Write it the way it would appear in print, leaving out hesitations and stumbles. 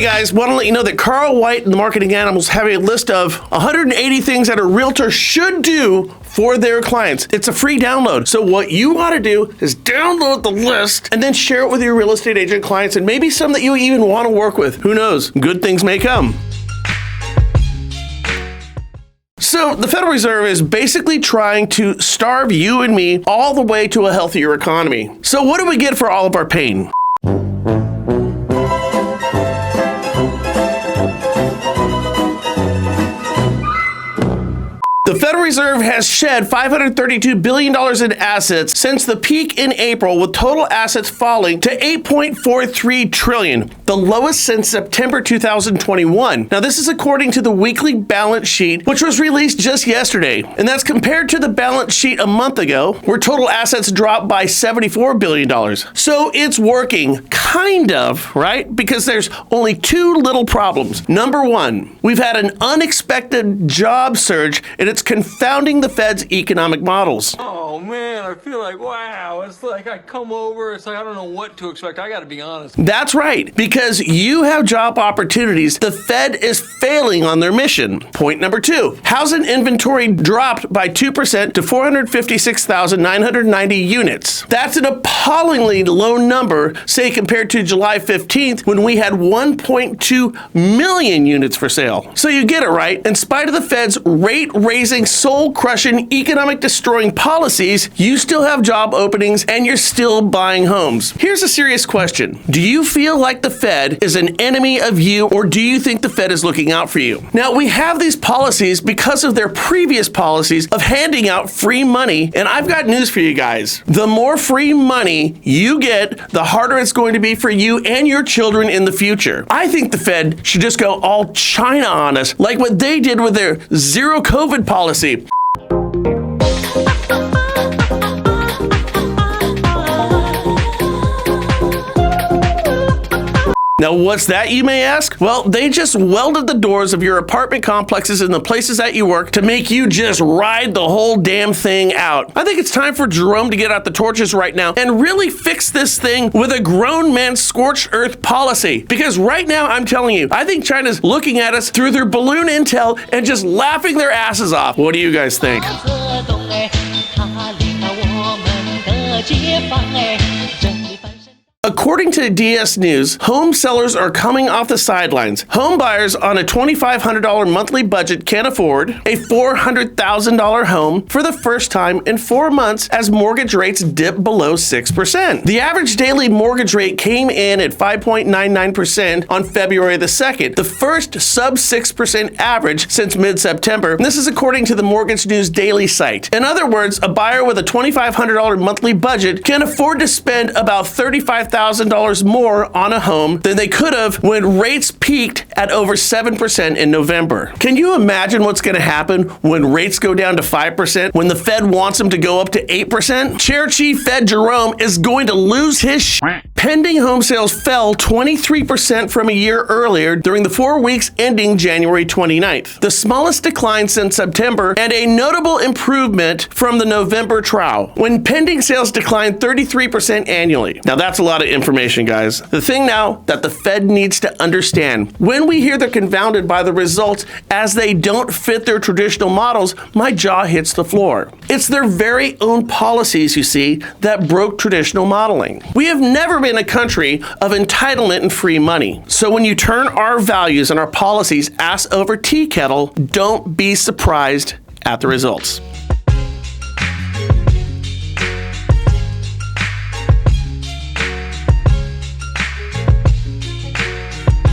Hey guys, want to let you know that Carl White and the Marketing Animals have a list of 180 things that a realtor should do for their clients. It's a free download. So what you want to do is download the list and then share it with your real estate agent clients and maybe some that you even want to work with. Who knows? Good things may come. So the Federal Reserve is basically trying to starve you and me all the way to a healthier economy. So what do we get for all of our pain? The Federal Reserve has shed $532 billion in assets since the peak in April, with total assets falling to $8.43 trillion, the lowest since September 2021. Now, this is according to the weekly balance sheet, which was released just yesterday. And that's compared to the balance sheet a month ago, where total assets dropped by $74 billion. So it's working, kind of, right? Because there's only two little problems. Number one, we've had an unexpected job surge, and it's confounding the Fed's economic models. Oh man, I feel like, wow, it's like I come over, it's like I don't know what to expect. I gotta be honest. That's right. Because you have job opportunities, the Fed is failing on their mission. Point number two, housing inventory dropped by 2% to 456,990 units. That's an appallingly low number, say compared to July 15th, when we had 1.2 million units for sale. So you get it, right? In spite of the Fed's rate-raising, soul-crushing, economic-destroying policies, you still have job openings and you're still buying homes. Here's a serious question. Do you feel like the Fed is an enemy of you, or do you think the Fed is looking out for you? Now, we have these policies because of their previous policies of handing out free money, and I've got news for you guys. The more free money you get, the harder it's going to be for you and your children in the future. I think the Fed should just go all China on us, like what they did with their zero COVID policy. Now, what's that, you may ask? Well, they just welded the doors of your apartment complexes and the places that you work to make you just ride the whole damn thing out. I think it's time for Jerome to get out the torches right now and really fix this thing with a grown man scorched earth policy. Because right now, I'm telling you, I think China's looking at us through their balloon intel and just laughing their asses off. What do you guys think? According to DS News, home sellers are coming off the sidelines. Home buyers on a $2,500 monthly budget can afford a $400,000 home for the first time in 4 months as mortgage rates dip below 6%. The average daily mortgage rate came in at 5.99% on February the 2nd, the first sub 6% average since mid-September. This is according to the Mortgage News Daily site. In other words, a buyer with a $2,500 monthly budget can afford to spend about $35,000 more on a home than they could have when rates peaked at over 7% in November. Can you imagine what's going to happen when rates go down to 5%, when the Fed wants them to go up to 8%? Chair Chief Fed Jerome is going to lose his shit. Pending home sales fell 23% from a year earlier during the 4 weeks ending January 29th, the smallest decline since September and a notable improvement from the November trough, when pending sales declined 33% annually. Now that's a lot of information, guys. The thing now that the Fed needs to understand, when we hear they're confounded by the results as they don't fit their traditional models, my jaw hits the floor. It's their very own policies, you see, that broke traditional modeling. We have never been a country of entitlement and free money. So when you turn our values and our policies ass over tea kettle, don't be surprised at the results.